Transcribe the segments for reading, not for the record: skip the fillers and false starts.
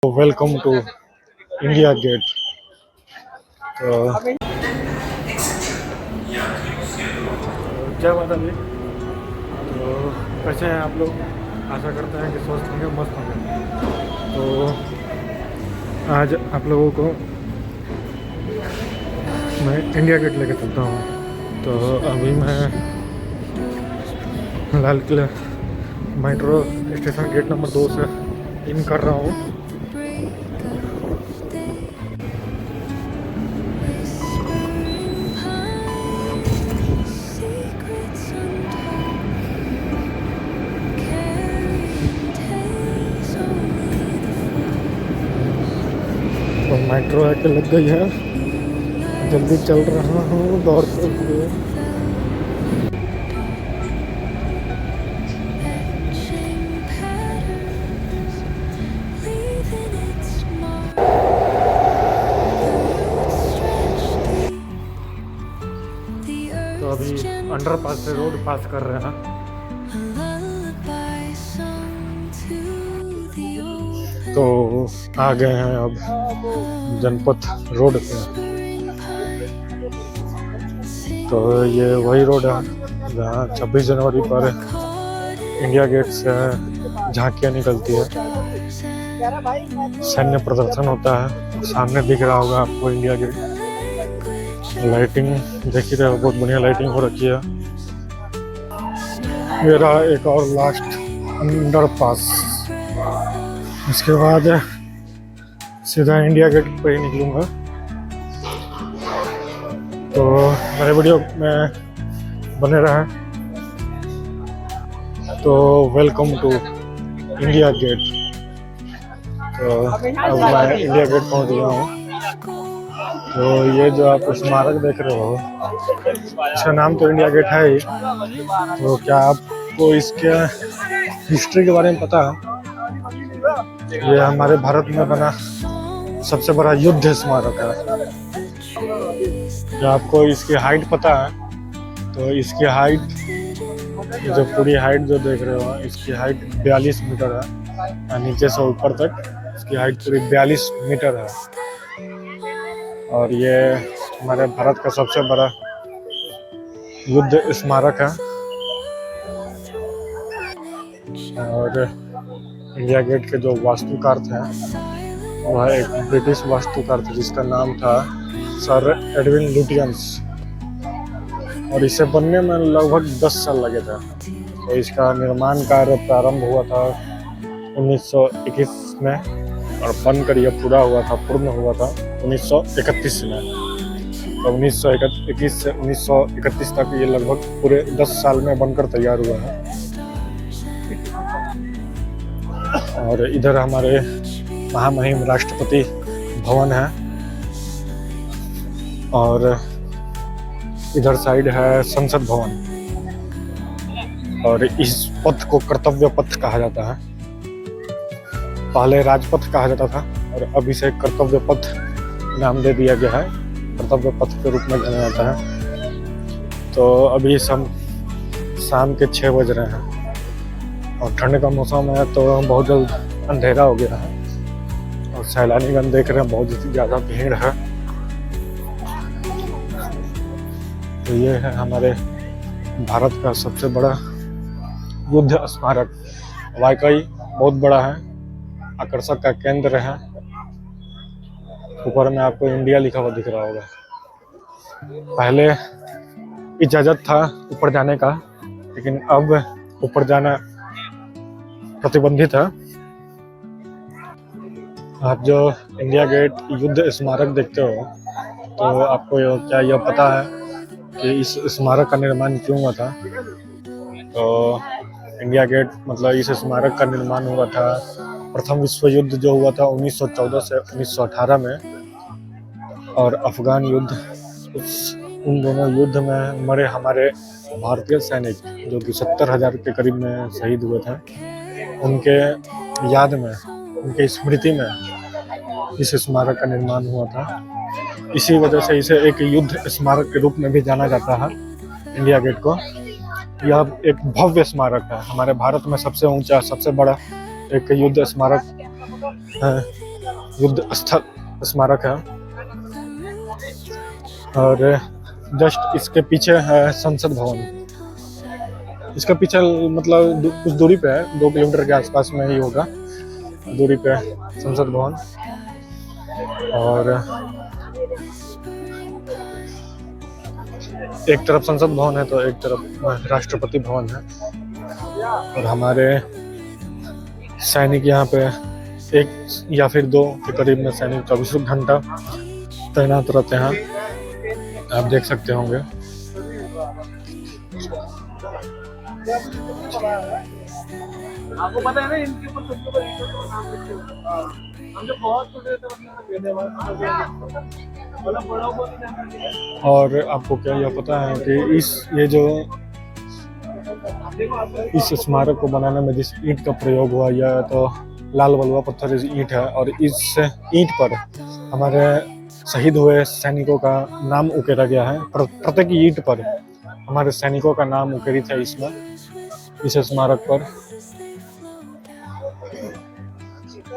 Welcome to India gate. तो क्या बात है। तो कैसे हैं आप लोग? आशा करते हैं कि स्वस्थ होंगे, मस्त होंगे। तो आज आप लोगों को मैं इंडिया गेट लेके चलता हूँ। तो अभी मैं Lal Qila metro station gate number 2 से इन कर रहा हूँ। तो मेट्रो आके लग गई है, जल्दी चल रहा हूँ दौड़ते हुए। तो अभी अंडरपास से रोड पास कर रहे हैं। तो आ गए हैं अब जनपथ रोड पे। तो ये वही रोड है जहाँ 26 जनवरी पर इंडिया गेट से झांकियाँ निकलती है, सैन्य प्रदर्शन होता है। सामने दिख रहा होगा आपको इंडिया गेट। लाइटिंग देख ही रहे हो, बहुत बढ़िया लाइटिंग हो रखी है। ये रहा एक और लास्ट अंडरपास। इसके बाद सीधा इंडिया गेट पे ही निकलूंगा। तो मेरे वीडियो में बने रहें। तो वेलकम टू इंडिया गेट। तो अब मैं इंडिया गेट पहुंच गया हूँ। तो ये जो आप स्मारक देख रहे हो, इसका नाम तो इंडिया गेट है ही। तो क्या आपको इसके हिस्ट्री के बारे में पता है? ये हमारे भारत में बना सबसे बड़ा युद्ध स्मारक है। क्या आपको इसकी हाइट पता है? तो इसकी हाइट, जो पूरी हाइट जो देख रहे हो, इसकी हाइट 42 मीटर है। नीचे से ऊपर तक इसकी हाइट पूरी 42 मीटर है। और ये हमारे भारत का सबसे बड़ा युद्ध स्मारक है। और इंडिया गेट के जो वास्तुकार थे वह एक ब्रिटिश वास्तुकार थे जिसका नाम था सर एडविन लुटियंस। और इसे बनने में लगभग 10 साल लगे थे। तो इसका निर्माण कार्य प्रारंभ हुआ था 1921 में और बनकर यह पूर्ण हुआ था 1931 में। तो 1921 से 1931 तक ये लगभग पूरे 10 साल में बनकर तैयार हुआ है। और इधर हमारे महामहिम राष्ट्रपति भवन है और इधर साइड है संसद भवन। और इस पथ को कर्तव्य पथ कहा जाता है। पहले राजपथ कहा जाता था और अब इसे कर्तव्य पथ नाम दे दिया गया है। कर्तव्य पथ के रूप में जाना जाता है। तो अभी शाम के 6 बज रहे हैं और ठंड का मौसम है, तो बहुत जल्द अंधेरा हो गया है। और सैलानीगण देख रहे हैं, बहुत ज़्यादा भीड़ है। तो ये है हमारे भारत का सबसे बड़ा युद्ध स्मारक। वाकई बहुत बड़ा है, आकर्षक का केंद्र है। ऊपर में आपको इंडिया लिखा हुआ दिख रहा होगा। पहले इजाजत था ऊपर जाने का, लेकिन अब ऊपर जाना प्रतिबंधित है। आप जो इंडिया गेट युद्ध स्मारक देखते हो, तो आपको क्या यह पता है कि इस स्मारक का निर्माण क्यों हुआ था? तो इंडिया गेट मतलब इस स्मारक का निर्माण हुआ था प्रथम विश्व युद्ध जो हुआ था 1914 से 1918 में। और अफगान युद्ध, उन दोनों युद्ध में मरे हमारे भारतीय सैनिक जो कि 70,000 के करीब में शहीद हुए थे, उनके याद में, उनके स्मृति में इस स्मारक का निर्माण हुआ था। इसी वजह से इसे एक युद्ध स्मारक के रूप में भी जाना जाता है, इंडिया गेट को। यह एक भव्य स्मारक है, हमारे भारत में सबसे ऊंचा, सबसे बड़ा एक युद्ध स्मारक है। युद्ध स्थल स्मारक है। और जस्ट इसके पीछे है संसद भवन। इसका पीछे मतलब कुछ दूरी पे है, 2 किलोमीटर के आसपास में ही होगा दूरी पे संसद भवन। और एक तरफ संसद भवन है तो एक तरफ राष्ट्रपति भवन है। और हमारे सैनिक यहाँ पे 1 या फिर 2 के करीब में सैनिक 24 घंटा तैनात रहते हैं, आप देख सकते होंगे। आपको पता है ना इनके ऊपर सबसे बड़ी हम जो बहुत छोटे थे। और आपको क्या यह पता है कि इस स्मारक को बनाने में जिस ईंट का प्रयोग हुआ, यह तो लाल बलुआ पत्थर ईंट है। और इस ईंट पर हमारे शहीद हुए सैनिकों का नाम उकेरा गया है। प्रत्येक ईंट पर हमारे सैनिकों का नाम उकेरित है इसमें, इस स्मारक पर।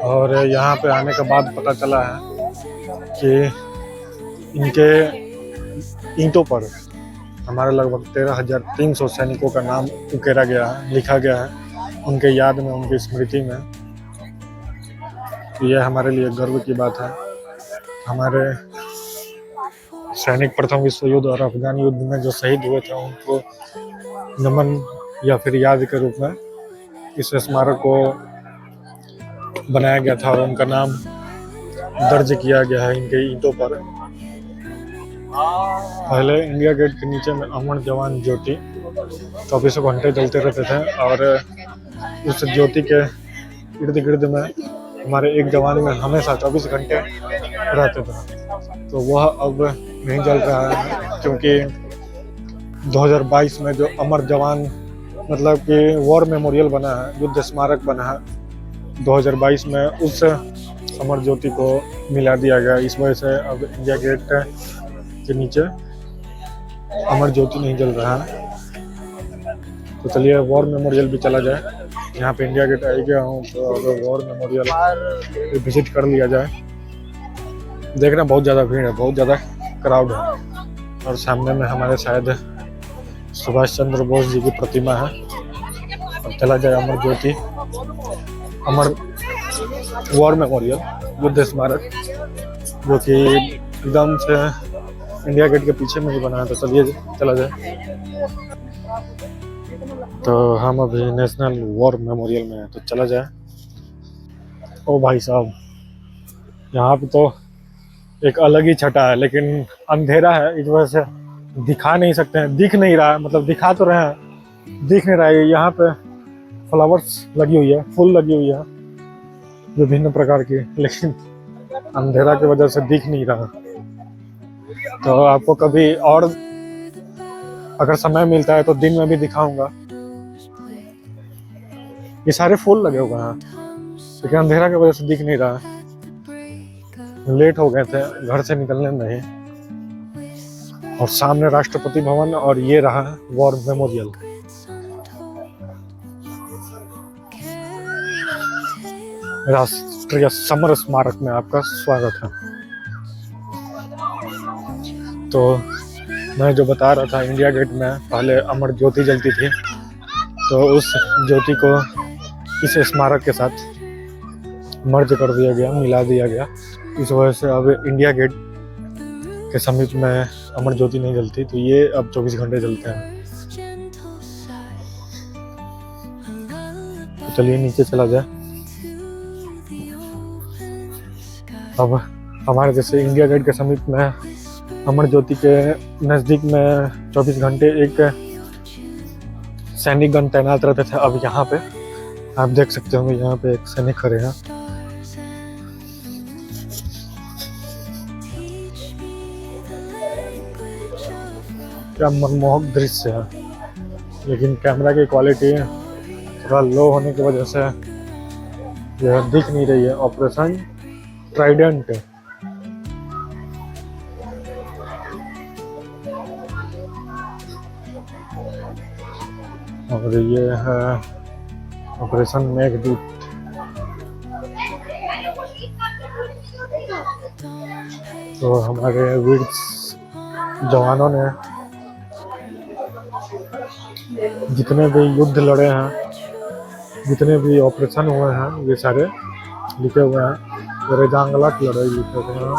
और यहाँ पे आने के बाद पता चला है कि इनके ईंटों पर हमारे लगभग 13,300 सैनिकों का नाम उकेरा गया है, लिखा गया है उनके याद में, उनकी स्मृति में। यह हमारे लिए गर्व की बात है। हमारे सैनिक प्रथम विश्व युद्ध और अफगान युद्ध में जो शहीद हुए थे उनको नमन या फिर याद के रूप में इस स्मारक को बनाया गया था और उनका नाम दर्ज किया गया है इनके ईंटों पर। पहले इंडिया गेट के नीचे में अमर जवान ज्योति 24 घंटे जलते रहते थे और उस ज्योति के इर्द गिर्द में हमारे एक जवान में हमेशा 24 घंटे रहते थे। तो वह अब नहीं जल रहा है क्योंकि 2022 में जो अमर जवान मतलब कि वॉर मेमोरियल बना है, युद्ध स्मारक बना है 2022 में, उस अमर ज्योति को मिला दिया गया। इस वजह से अब इंडिया गेट के नीचे अमर ज्योति नहीं जल रहा है। तो चलिए वॉर मेमोरियल भी चला जाए। यहाँ पे इंडिया गेट आ गया हूँ तो अब वॉर मेमोरियल विजिट कर लिया जाए। देखना बहुत ज़्यादा भीड़ है, बहुत ज़्यादा क्राउड है। और सामने में हमारे शायद सुभाष चंद्र बोस जी की प्रतिमा है। अब चला जाए अमर ज्योति, अमर वॉर मेमोरियल युद्ध स्मारक, जो कि एकदम से इंडिया गेट के पीछे में ही बना है। तो चलिए चला जाए। तो हम अभी नेशनल वॉर मेमोरियल में हैं, तो चला जाए। ओ भाई साहब, यहाँ पे तो एक अलग ही छटा है, लेकिन अंधेरा है, इस वजह से दिखा नहीं सकते हैं, दिख नहीं रहा है। मतलब दिखा तो रहे हैं, दिख नहीं रहा है। यहाँ पे फ्लावर्स लगी हुई है, फूल लगी हुई है विभिन्न प्रकार की, लेकिन अंधेरा की वजह से दिख नहीं रहा। तो आपको कभी और अगर समय मिलता है तो दिन में भी दिखाऊंगा। ये सारे फूल लगे हुए हैं, लेकिन अंधेरा की वजह से दिख नहीं रहा। लेट हो गए थे घर से निकलने में। और सामने राष्ट्रपति भवन और ये रहा वॉर मेमोरियल। राष्ट्रीय समर स्मारक में आपका स्वागत है। तो मैं जो बता रहा था, इंडिया गेट में पहले अमर ज्योति जलती थी, तो उस ज्योति को इस स्मारक के साथ मर्ज कर दिया गया, मिला दिया गया। इस वजह से अब इंडिया गेट के समीप में अमर ज्योति नहीं जलती, तो ये अब 24 घंटे जलते हैं। तो चलिए नीचे चला जाए। अब हमारे जैसे इंडिया गेट के समीप में अमर ज्योति के नज़दीक में 24 घंटे एक सैनिक गण तैनात रहते थे। अब यहाँ पे आप देख सकते होंगे, यहाँ पे एक सैनिक खड़े हैं। क्या मनमोहक दृश्य है, लेकिन कैमरा की क्वालिटी थोड़ा लो होने की वजह से यह दिख नहीं रही है। ऑपरेशन ट्राइडेंट, और ये है ऑपरेशन मेघदूत। तो हमारे वीर जवानों ने जितने भी युद्ध लड़े हैं, जितने भी ऑपरेशन हुए हैं, ये सारे लिखे हुए हैं। रेजांगला की लड़ाई लिखे हुए हैं।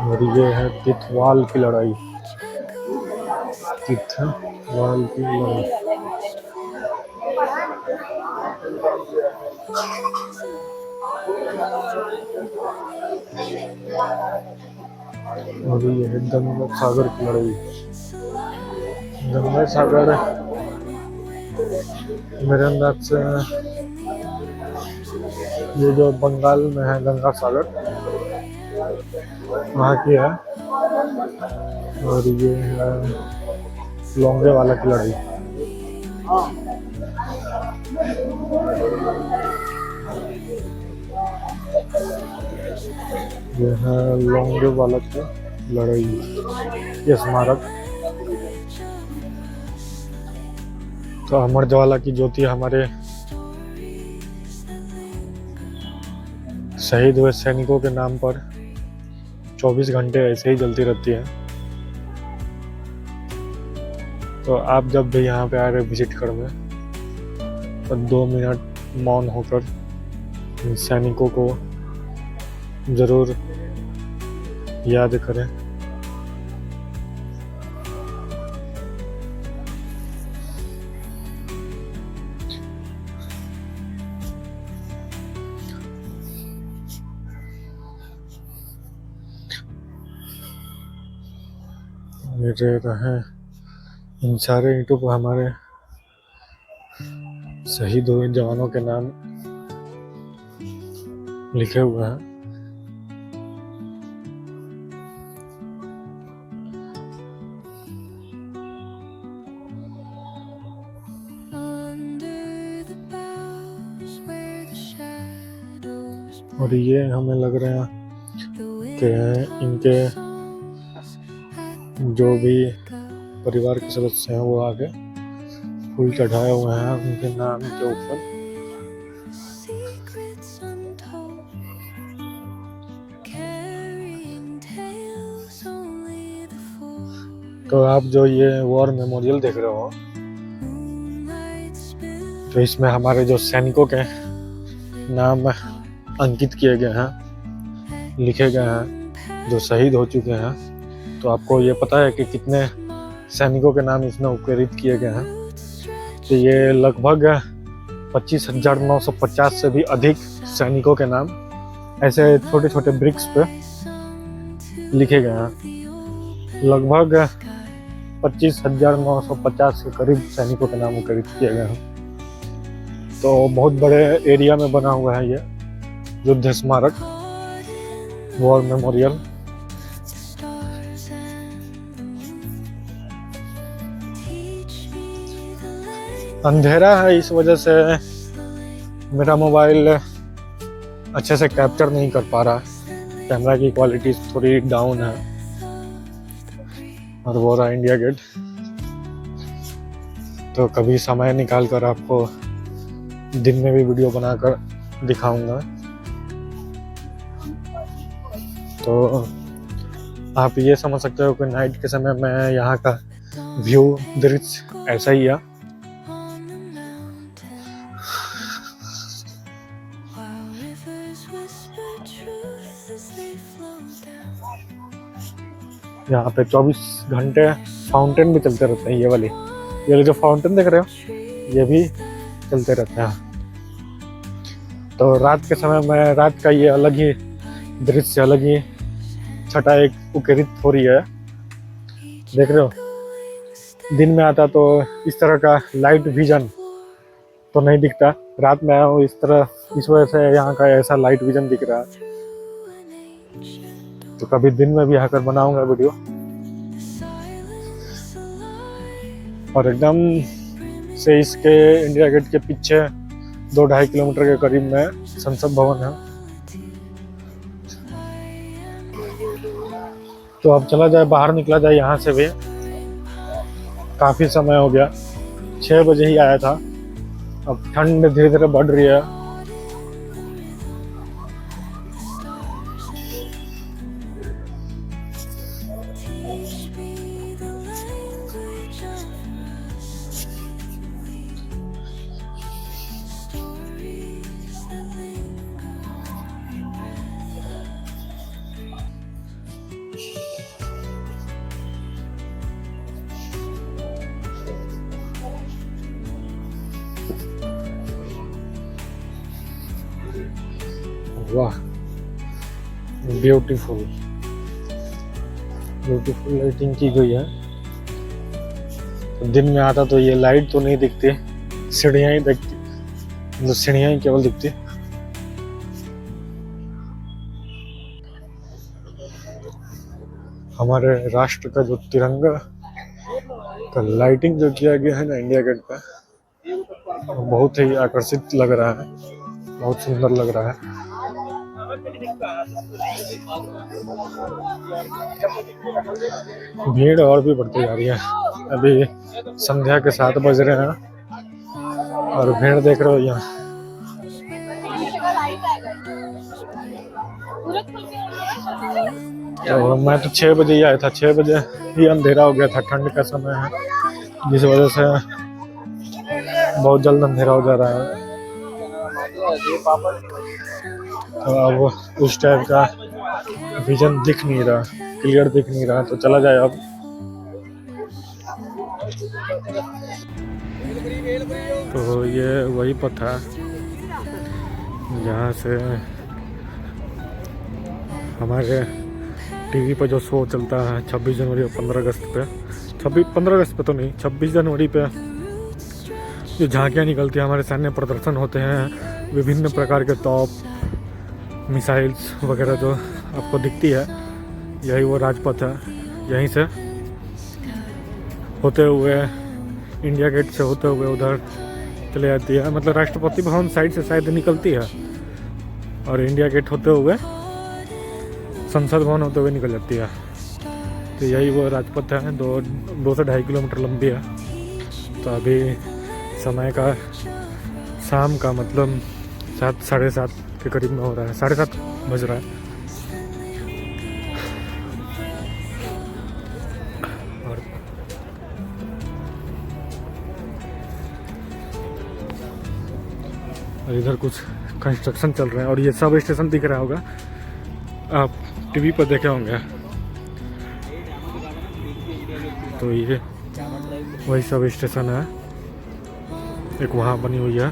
और ये है तिथवाल की लड़ाई। तिथवाल की लड़ाई। और ये है गंगा सागर की लड़ाई। गंगा सागर मेरे अंदाज से ये जो बंगाल में है गंगा सागर, वहाँ की है। और ये है लोंगेवाला की लड़ाई। ये है लोंगेवाला की लड़ाई, ये स्मारक। तो अमर ज्वाला की ज्योति हमारे शहीद हुए सैनिकों के नाम पर 24 घंटे ऐसे ही जलती रहती है। तो आप जब भी यहाँ पे आ रहे विजिट करने, तो 2 मिनट मौन होकर इन सैनिकों को जरूर याद करें। ये रहे इन सारे ईंटों पर हमारे शहीद हुए जवानों के नाम लिखे हुए हैं। और ये हमें लग रहा है कि इनके जो भी परिवार के सदस्य हैं वो आगे फूल चढ़ाए हुए हैं उनके नाम के ऊपर। तो आप जो ये वॉर मेमोरियल देख रहे हो, तो इसमें हमारे जो सैनिकों के नाम अंकित किए गए हैं, लिखे गए हैं, जो शहीद हो चुके हैं। तो आपको ये पता है कि कितने सैनिकों के नाम इसमें उपकृत किए गए हैं? तो ये लगभग 25,950 से भी अधिक सैनिकों के नाम ऐसे छोटे छोटे ब्रिक्स पे लिखे गए हैं। लगभग 25,950 के करीब सैनिकों के नाम उपकृत किए गए हैं। तो बहुत बड़े एरिया में बना हुआ है ये युद्ध स्मारक, वॉर मेमोरियल। अंधेरा है, इस वजह से मेरा मोबाइल अच्छे से कैप्चर नहीं कर पा रहा, कैमरा की क्वालिटी थोड़ी डाउन है। और वो रहा इंडिया गेट। तो कभी समय निकाल कर आपको दिन में भी वीडियो बनाकर दिखाऊंगा। तो आप ये समझ सकते हो कि नाइट के समय में यहाँ का व्यू दृश्य ऐसा ही है। यहाँ पे 24 घंटे फाउंटेन भी चलते रहते हैं। ये जो फाउंटेन देख रहे हो, ये भी चलते रहते हैं। तो रात के समय में रात का ये अलग ही दृश्य, अलग ही छटा एक उकेरित हो रही है, देख रहे हो। दिन में आता तो इस तरह का लाइट विजन तो नहीं दिखता, रात में आया हूँ इस तरह, इस वजह से यहाँ का ऐसा लाइट विजन दिख रहा है। तो कभी दिन में भी आकर बनाऊंगा वीडियो। और एकदम से इसके इंडिया गेट के पीछे 2-2.5 किलोमीटर के करीब में संसद भवन है। तो अब चला जाए, बाहर निकला जाए यहाँ से भी। काफ़ी समय हो गया, 6 बजे ही आया था। अब ठंड धीरे धीरे बढ़ रही है। वाह, ब्यूटीफुल ब्यूटीफुल लाइटिंग की गई है। दिन में आता तो ये लाइट तो नहीं दिखती, सीढ़ियाँ ही दिखती, मतलब सीढ़ियाँ ही केवल दिखती। हमारे राष्ट्र का जो तिरंगा का लाइटिंग जो किया गया है ना इंडिया गेट पे, बहुत ही आकर्षित लग रहा है, बहुत सुंदर लग रहा है। भीड़ और भी बढ़ती जा रही है। अभी संध्या के 7 बज रहे हैं और भीड़ देख रहे हो यहाँ। तो मैं तो 6 बजे ही आया था, 6 बजे ही अंधेरा हो गया था, ठंड का समय है जिस वजह से बहुत जल्द अंधेरा हो जा रहा है। तो अब उस टाइप का विजन दिख नहीं रहा, क्लियर दिख नहीं रहा, तो चला जाए अब। तो ये वही पथ है जहाँ से हमारे टीवी पर जो शो चलता है 26 जनवरी और 15 अगस्त पे, 15 अगस्त पे तो नहीं, 26 जनवरी पे जो झांकियाँ निकलती हैं, हमारे सैन्य प्रदर्शन होते हैं, विभिन्न प्रकार के तोप, मिसाइल्स वगैरह जो आपको दिखती है, यही वो राजपथ है। यहीं से होते हुए इंडिया गेट से होते हुए उधर चले जाती है, मतलब राष्ट्रपति भवन साइड से शायद निकलती है और इंडिया गेट होते हुए संसद भवन होते हुए निकल जाती है। तो यही वो राजपथ है, 2 से 2.5 किलोमीटर लंबी है। तो अभी समय का शाम का मतलब 7, 7:30 के करीब में हो रहा है, 7:30 बज रहा है। और इधर कुछ कंस्ट्रक्शन चल रहे हैं और ये सब स्टेशन दिख रहा होगा, आप टीवी पर देखे होंगे। तो ये वही सब स्टेशन है, एक वहाँ बनी हुई है